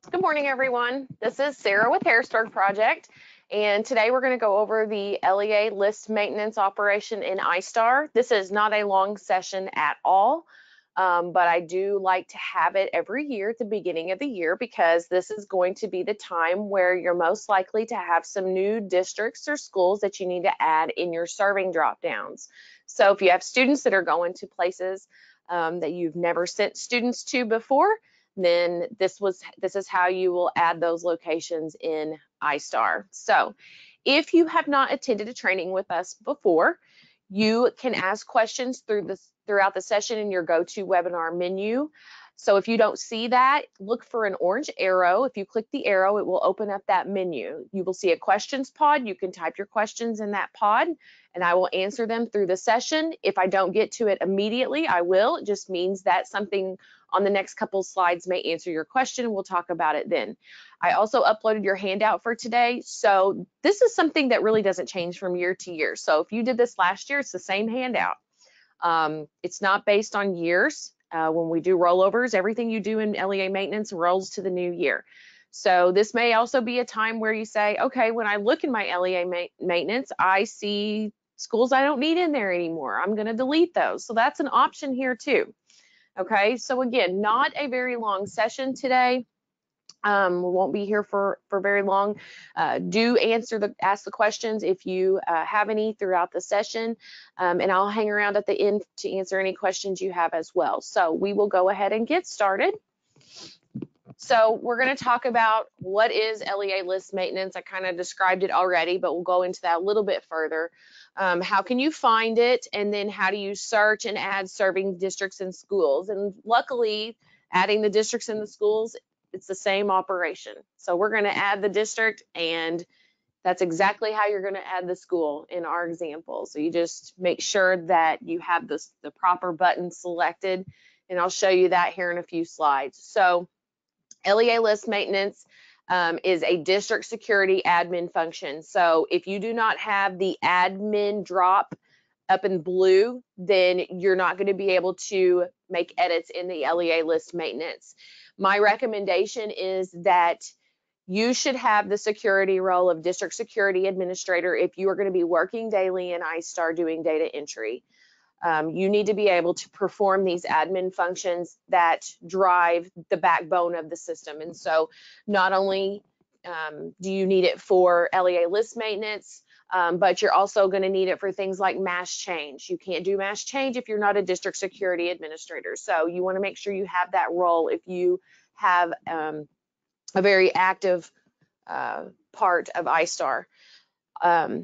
Good morning, everyone. This is Sarah with Harrisburg Project, and today we're going to go over the LEA List maintenance operation in iStar. This is not a long session at all, but I do like to have it every year at the beginning of the year because this is going to be the time where you're most likely to have some new districts or schools that you need to add in your serving drop downs. So if you have students that are going to places that you've never sent students to before, then this is how you will add those locations in iStar. So if you have not attended a training with us before, you can ask questions throughout the session in your GoToWebinar menu. So if you don't see that, look for an orange arrow. If you click the arrow, it will open up that menu. You will see a questions pod. You can type your questions in that pod, and I will answer them through the session. If I don't get to it immediately, I will. It just means that something on the next couple slides may answer your question. We'll talk about it then. I also uploaded your handout for today. So this is something that really doesn't change from year to year. So if you did this last year, it's the same handout. It's not based on years. When we do rollovers, everything you do in LEA maintenance rolls to the new year. So this may also be a time where you say, okay, when I look in my LEA maintenance, I see schools I don't need in there anymore. I'm going to delete those. So that's an option here too. Okay, so again, not a very long session today. We won't be here for very long. Do ask the questions if you have any throughout the session, and I'll hang around at the end to answer any questions you have as well. So we will go ahead and get started. So we're going to talk about what is LEA list maintenance. I kind of described it already, but we'll go into that a little bit further. How can you find it? And then how do you search and add serving districts and schools? And luckily, adding the districts and the schools, it's the same operation. So we're going to add the district, and that's exactly how you're going to add the school in our example. So you just make sure that you have the proper button selected, and I'll show you that here in a few slides. So LEA list maintenance is a district security admin function. So if you do not have the admin drop up in blue, then you're not going to be able to make edits in the LEA list maintenance. My recommendation is that you should have the security role of district security administrator if you are going to be working daily in iStar doing data entry. You need to be able to perform these admin functions that drive the backbone of the system. And so not only do you need it for LEA list maintenance, but you're also going to need it for things like mass change. You can't do mass change if you're not a district security administrator. So you want to make sure you have that role if you have a very active part of iStar.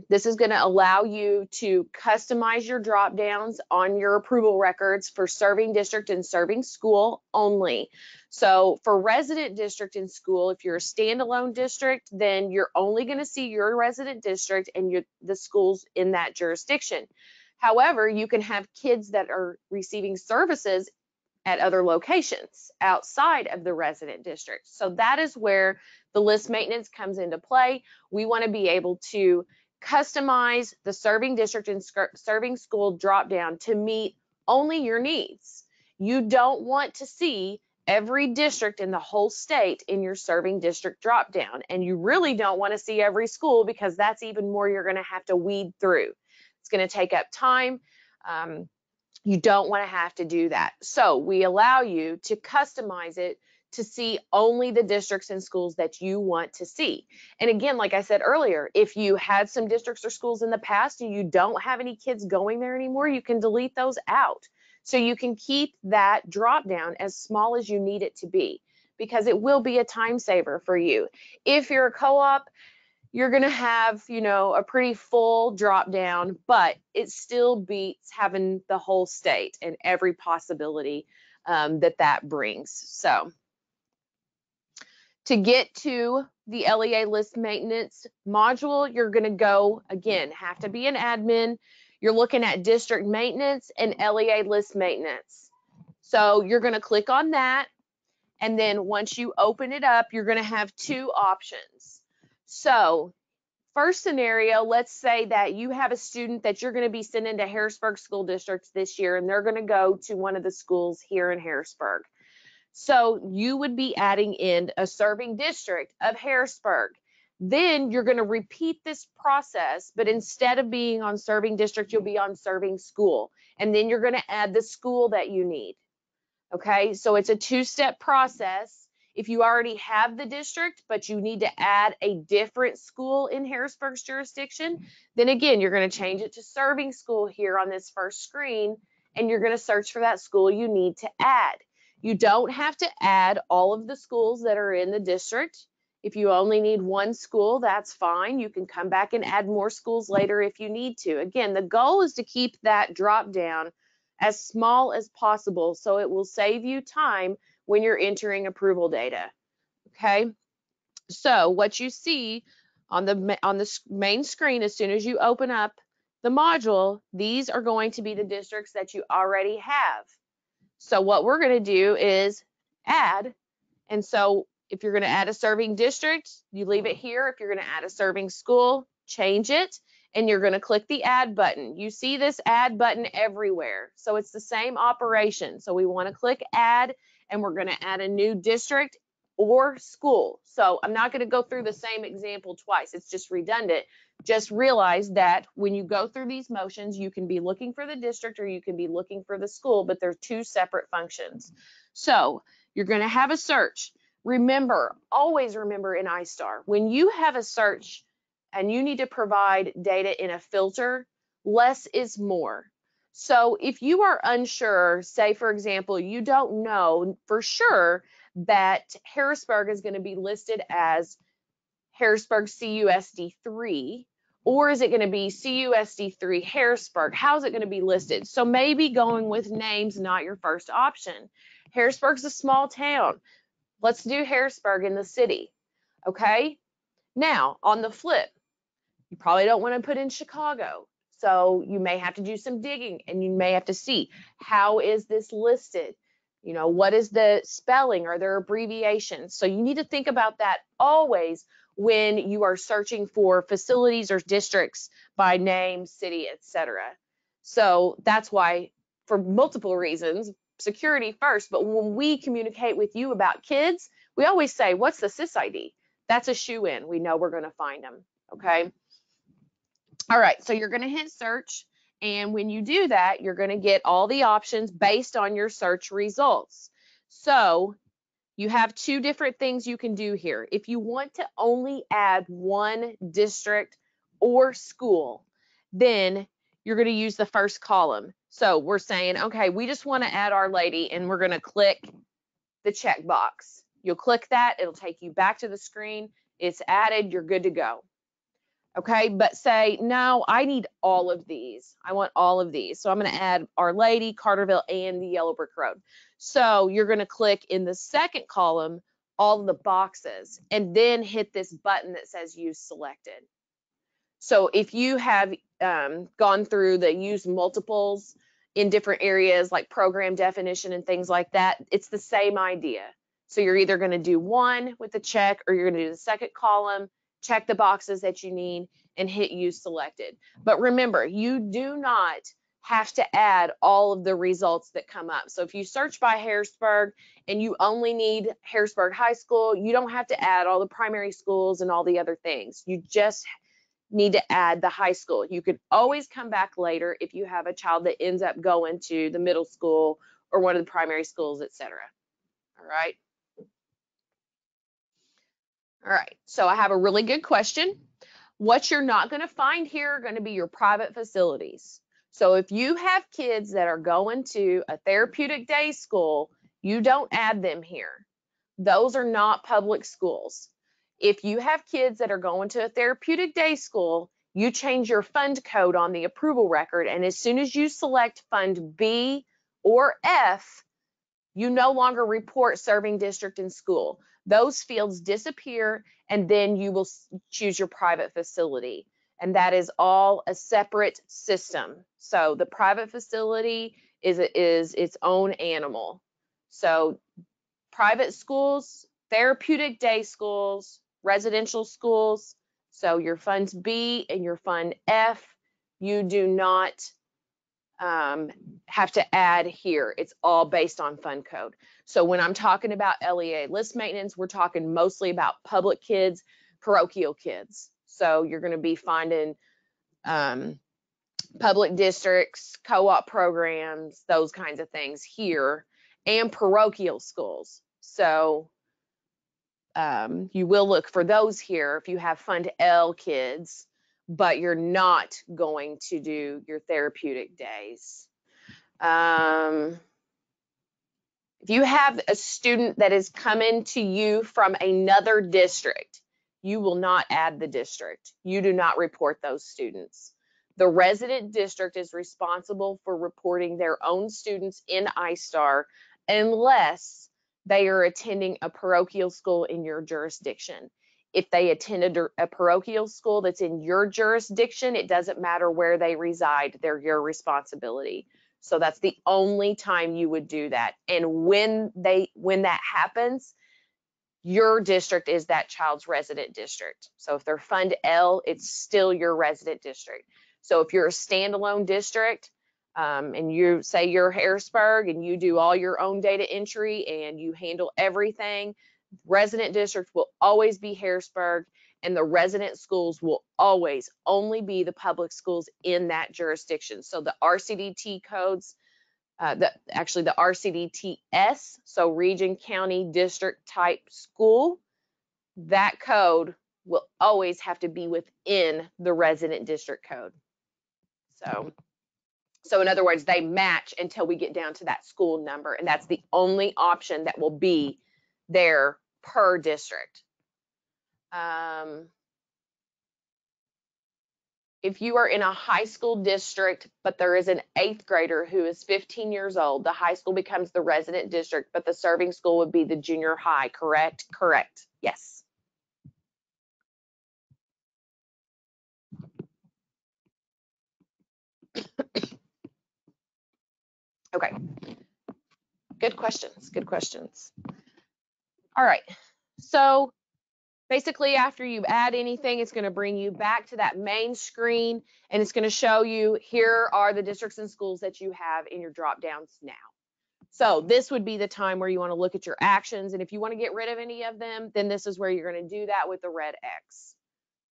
This is going to allow you to customize your drop downs on your approval records for serving district and serving school only. So for resident district and school, if you're a standalone district, then you're only going to see your resident district and the schools in that jurisdiction. However, you can have kids that are receiving services at other locations outside of the resident district. So that is where the list maintenance comes into play. We want to be able to customize the serving district and serving school drop down to meet only your needs. You don't want to see every district in the whole state in your serving district drop down, and you really don't want to see every school because that's even more you're going to have to weed through. It's going to take up time. You don't want to have to do that. So we allow you to customize it to see only the districts and schools that you want to see. And again, like I said earlier, if you had some districts or schools in the past and you don't have any kids going there anymore, you can delete those out. So you can keep that drop down as small as you need it to be, because it will be a time saver for you. If you're a co-op, you're going to have, a pretty full drop down, but it still beats having the whole state and every possibility that brings. So to get to the LEA list maintenance module, you're going to go, again, have to be an admin. You're looking at district maintenance and LEA list maintenance. So you're going to click on that. And then once you open it up, you're going to have two options. So first scenario, let's say that you have a student that you're going to be sending to Harrisburg School District this year, and they're going to go to one of the schools here in Harrisburg. So you would be adding in a serving district of Harrisburg. Then you're going to repeat this process, but instead of being on serving district, you'll be on serving school. And then you're going to add the school that you need. Okay, so it's a two-step process. If you already have the district, but you need to add a different school in Harrisburg's jurisdiction, then again, you're going to change it to serving school here on this first screen, and you're going to search for that school you need to add. You don't have to add all of the schools that are in the district. If you only need one school, that's fine. You can come back and add more schools later if you need to. Again, the goal is to keep that drop down as small as possible so it will save you time when you're entering approval data. Okay, so what you see on the main screen as soon as you open up the module, these are going to be the districts that you already have. So what we're going to do is add, and so if you're going to add a serving district, you leave it here. If you're going to add a serving school, change it, and you're going to click the add button. You see this add button everywhere. So it's the same operation. So we want to click add, and we're going to add a new district or school. So I'm not going to go through the same example twice. It's just redundant. Just realize that when you go through these motions, you can be looking for the district or you can be looking for the school, but they're two separate functions. So you're going to have a search. Remember, always remember in iStar, when you have a search and you need to provide data in a filter, less is more. So if you are unsure, say for example, you don't know for sure that Harrisburg is going to be listed as Harrisburg CUSD3, or is it going to be CUSD3 Harrisburg? How's it going to be listed? So maybe going with names, not your first option. Harrisburg's a small town. Let's do Harrisburg in the city. Okay. Now, on the flip, you probably don't want to put in Chicago. So you may have to do some digging and you may have to see, how is this listed? You know, what is the spelling? Are there abbreviations? So you need to think about that always when you are searching for facilities or districts by name, city, etc. So that's why, for multiple reasons, security first, but when we communicate with you about kids, we always say, what's the SysID? That's a shoe-in. We know we're going to find them. Okay. All right, so you're going to hit search, and when you do that, you're going to get all the options based on your search results. So you have two different things you can do here. If you want to only add one district or school, then you're going to use the first column. So we're saying, okay, we just want to add Our Lady, and we're going to click the checkbox. You'll click that. It'll take you back to the screen. It's added. You're good to go. Okay, but say, no, I need all of these. I want all of these. So I'm going to add Our Lady, Carterville, and the Yellow Brick Road. So you're going to click in the second column all of the boxes and then hit this button that says Use Selected. So if you have gone through the use multiples in different areas like program definition and things like that, it's the same idea. So you're either going to do one with the check or you're going to do the second column, check the boxes that you need, and hit Use Selected. But remember, you do not have to add all of the results that come up. So if you search by Harrisburg and you only need Harrisburg High School, you don't have to add all the primary schools and all the other things. You just need to add the high school. You could always come back later if you have a child that ends up going to the middle school or one of the primary schools, etc. All right. All right, so I have a really good question. What you're not going to find here are going to be your private facilities. So if you have kids that are going to a therapeutic day school, you don't add them here. Those are not public schools. If you have kids that are going to a therapeutic day school, you change your fund code on the approval record, and as soon as you select Fund B or F, you no longer report serving district and school. Those fields disappear, and then you will choose your private facility. And that is all a separate system. So the private facility is its own animal. So private schools, therapeutic day schools, residential schools. So your Fund B and your Fund F, you do not have to add here. It's all based on fund code. So when I'm talking about LEA list maintenance, we're talking mostly about public kids, parochial kids. So you're going to be finding public districts, co-op programs, those kinds of things here, and parochial schools. So you will look for those here if you have Fund L kids, but you're not going to do your therapeutic days. If you have a student that is coming to you from another district, you will not add the district. You do not report those students. The resident district is responsible for reporting their own students in iStar unless they are attending a parochial school in your jurisdiction. If they attended a parochial school that's in your jurisdiction, it doesn't matter where they reside, they're your responsibility. So that's the only time you would do that. And when that happens, your district is that child's resident district. So if they're Fund L, it's still your resident district. So if you're a standalone district, and you say you're Harrisburg and you do all your own data entry and you handle everything, resident district will always be Harrisburg, and the resident schools will always only be the public schools in that jurisdiction. So the RCDT codes, the RCDTS, so region, county, district type school, that code will always have to be within the resident district code. So in other words, they match until we get down to that school number, and that's the only option that will be there per district. If you are in a high school district, but there is an 8th grader who is 15 years old, the high school becomes the resident district, but the serving school would be the junior high, correct? Correct, yes. Okay, good questions, good questions. All right, so basically after you add anything, it's going to bring you back to that main screen, and it's going to show you here are the districts and schools that you have in your drop downs now. So this would be the time where you want to look at your actions, and if you want to get rid of any of them, then this is where you're going to do that with the red X.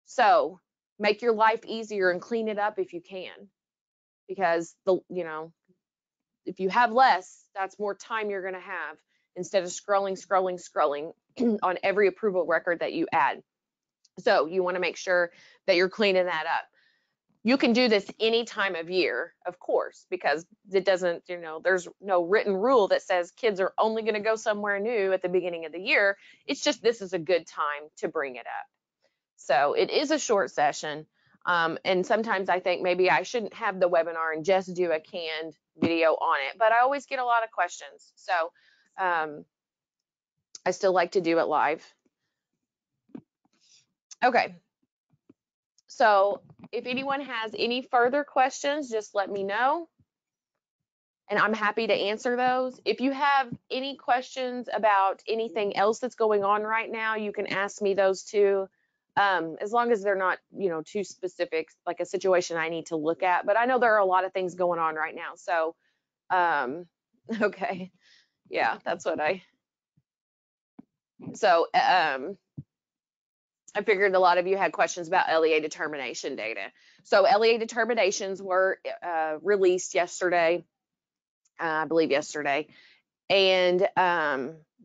So make your life easier and clean it up if you can, because if you have less, that's more time you're going to have instead of scrolling on every approval record that you add. So you want to make sure that you're cleaning that up. You can do this any time of year, of course, because it doesn't, there's no written rule that says kids are only going to go somewhere new at the beginning of the year. It's just, this is a good time to bring it up. So it is a short session. And sometimes I think maybe I shouldn't have the webinar and just do a canned video on it, but I always get a lot of questions. So I still like to do it live. Okay. So if anyone has any further questions, just let me know, and I'm happy to answer those. If you have any questions about anything else that's going on right now, you can ask me those too, as long as they're not, too specific, like a situation I need to look at. But I know there are a lot of things going on right now. So, okay, yeah, that's what I figured a lot of you had questions about LEA determination data. So LEA determinations were released yesterday, I believe yesterday, and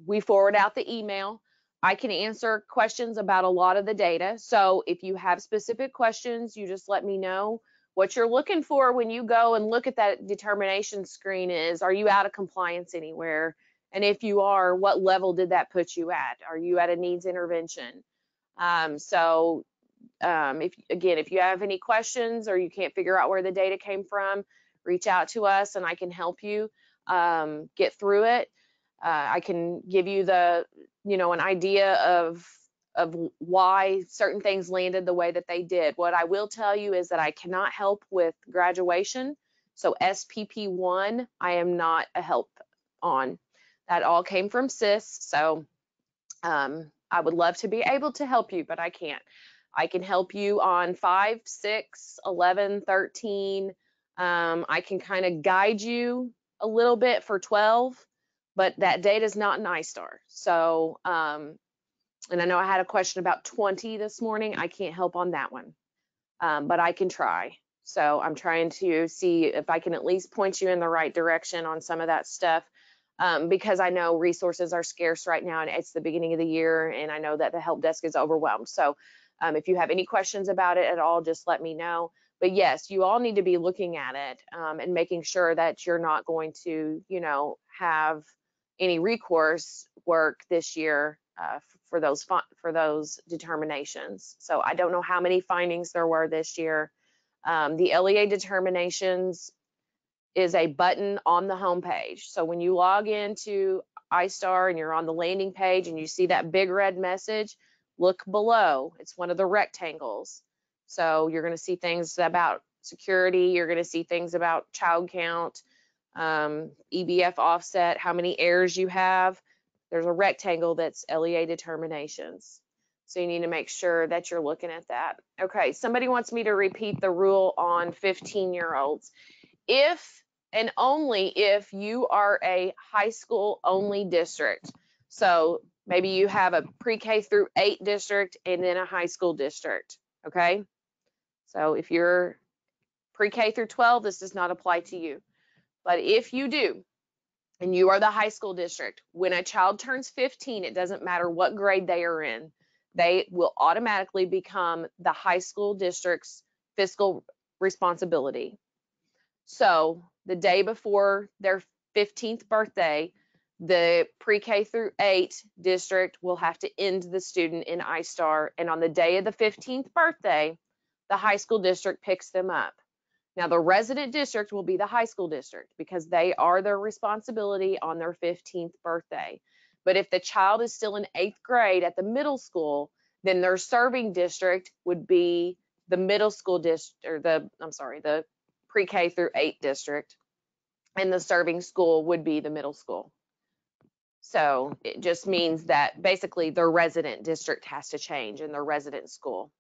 we forward out the email. I can answer questions about a lot of the data. So if you have specific questions, you just let me know. What you're looking for when you go and look at that determination screen is, are you out of compliance anywhere? And if you are, what level did that put you at? Are you at a needs intervention? If you have any questions or you can't figure out where the data came from, reach out to us and I can help you get through it. I can give you an idea of why certain things landed the way that they did. What I will tell you is that I cannot help with graduation. So SPP1, I am not a help on. That all came from SIS. So I would love to be able to help you, but I can't. I can help you on 5, 6, 11, 13, I can kind of guide you a little bit for 12, but that data is not an iStar. So, and I know I had a question about 20 this morning. I can't help on that one, but I can try. So I'm trying to see if I can at least point you in the right direction on some of that stuff, because I know resources are scarce right now and it's the beginning of the year, and I know that the help desk is overwhelmed. So if you have any questions about it at all, just let me know. But yes, you all need to be looking at it and making sure that you're not going to, have any recourse work this year for those determinations. So I don't know how many findings there were this year. The LEA determinations is a button on the homepage. So when you log into iStar and you're on the landing page and you see that big red message, look below. It's one of the rectangles. So you're going to see things about security. You're going to see things about child count, EBF offset, how many errors you have. There's a rectangle that's LEA determinations. So you need to make sure that you're looking at that. Okay, somebody wants me to repeat the rule on 15-year-olds. If and only if you are a high school only district. So maybe you have a pre-K through 8 district and then a high school district, okay? So if you're pre-K through 12, this does not apply to you. But if you do, and you are the high school district, when a child turns 15, it doesn't matter what grade they are in, they will automatically become the high school district's fiscal responsibility. So the day before their 15th birthday, the pre-K through 8 district will have to end the student in iStar, and on the day of the 15th birthday, the high school district picks them up. Now, the resident district will be the high school district because they are their responsibility on their 15th birthday. But if the child is still in 8th grade at the middle school, then their serving district would be the middle school district, or the pre-K through 8 district, and the serving school would be the middle school. So it just means that basically their resident district has to change in their resident school.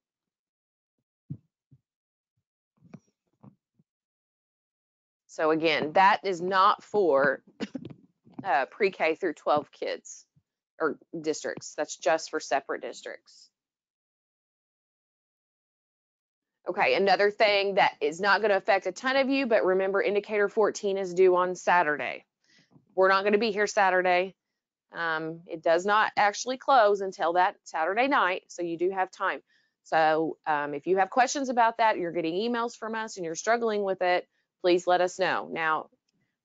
So again, that is not for pre-K through 12 kids or districts. That's just for separate districts. Okay, another thing that is not going to affect a ton of you, but remember indicator 14 is due on Saturday. We're not going to be here Saturday. It does not actually close until that Saturday night, so you do have time. So if you have questions about that, you're getting emails from us and you're struggling with it, please let us know. Now,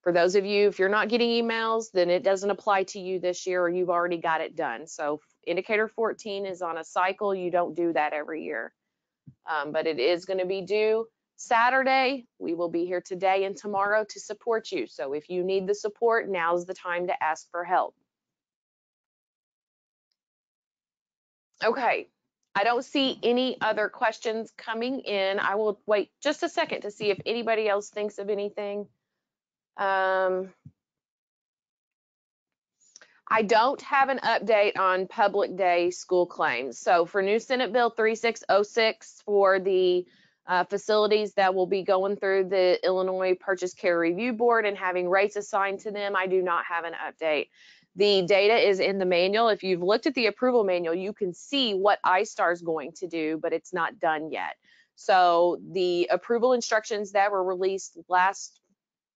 for those of you, if you're not getting emails, then it doesn't apply to you this year, or you've already got it done. So indicator 14 is on a cycle. You don't do that every year. But it is going to be due Saturday. We will be here today and tomorrow to support you. So if you need the support, now's the time to ask for help. Okay, I don't see any other questions coming in. I will wait just a second to see if anybody else thinks of anything. I don't have an update on public day school claims. So for new Senate Bill 3606 for the facilities that will be going through the Illinois Purchase Care Review Board and having rates assigned to them, I do not have an update. The data is in the manual. If you've looked at the approval manual, you can see what iStar is going to do, but it's not done yet. So the approval instructions that were released last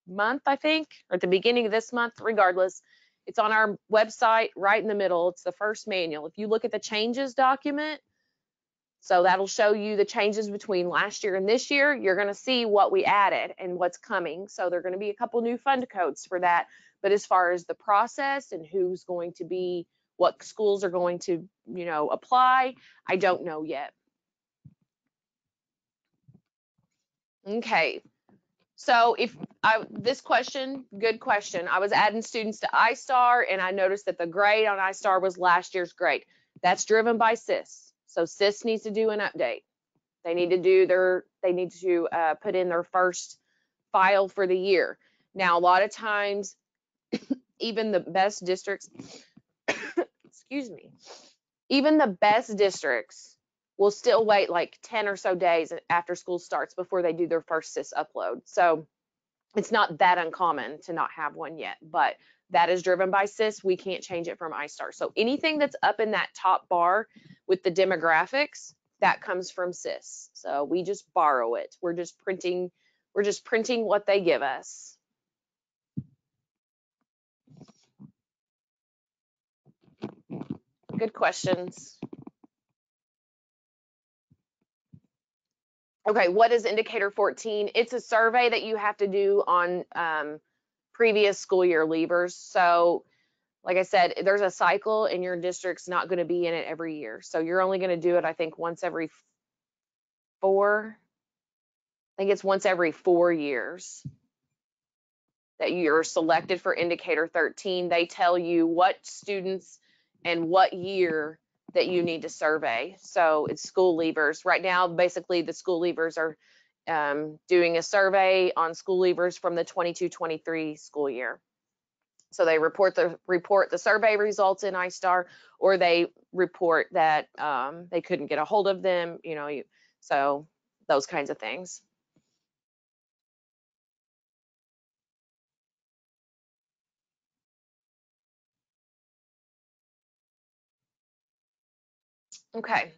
month, I think, or at the beginning of this month, regardless, it's on our website right in the middle. It's the first manual. If you look at the changes document, so that'll show you the changes between last year and this year. You're going to see what we added and what's coming. So there are going to be a couple new fund codes for that. But as far as the process and who's going to be, what schools are going to, apply, I don't know yet. Okay. So this question, good question. I was adding students to iStar and I noticed that the grade on iStar was last year's grade. That's driven by SIS. So SIS needs to do an update. They need to put in their first file for the year. Now, a lot of times, even the best districts, excuse me, even the best districts will still wait like 10 or so days after school starts before they do their first SIS upload. So it's not that uncommon to not have one yet, but that is driven by SIS. We can't change it from iStar. So anything that's up in that top bar with the demographics, that comes from SIS. So we just borrow it. We're just printing what they give us. Good questions. Okay, what is indicator 14? It's a survey that you have to do on previous school year leavers. So like I said, there's a cycle and your district's not going to be in it every year. So you're only going to do it, I think, once every 4, I think it's once every 4 years that you're selected for indicator 13. They tell you what students and what year that you need to survey. So it's school leavers. Right now, basically the school leavers are doing a survey on school leavers from the 22-23 school year. So they report the survey results in iStar, or they report that they couldn't get a hold of them, so those kinds of things. Okay,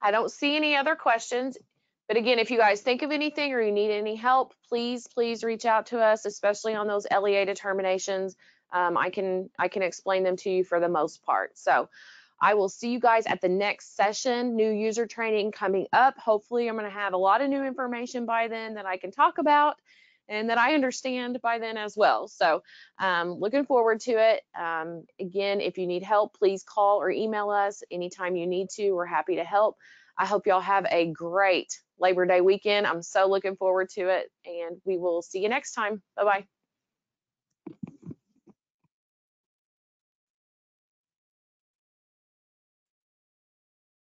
I don't see any other questions. But again, if you guys think of anything or you need any help, please reach out to us, especially on those LEA determinations. I can explain them to you for the most part. So I will see you guys at the next session. New user training coming up. Hopefully I'm going to have a lot of new information by then that I can talk about and that I understand by then as well. So looking forward to it. Again, if you need help, please call or email us anytime you need to. We're happy to help. I hope y'all have a great Labor Day weekend. I'm so looking forward to it, and we will see you next time. Bye-bye.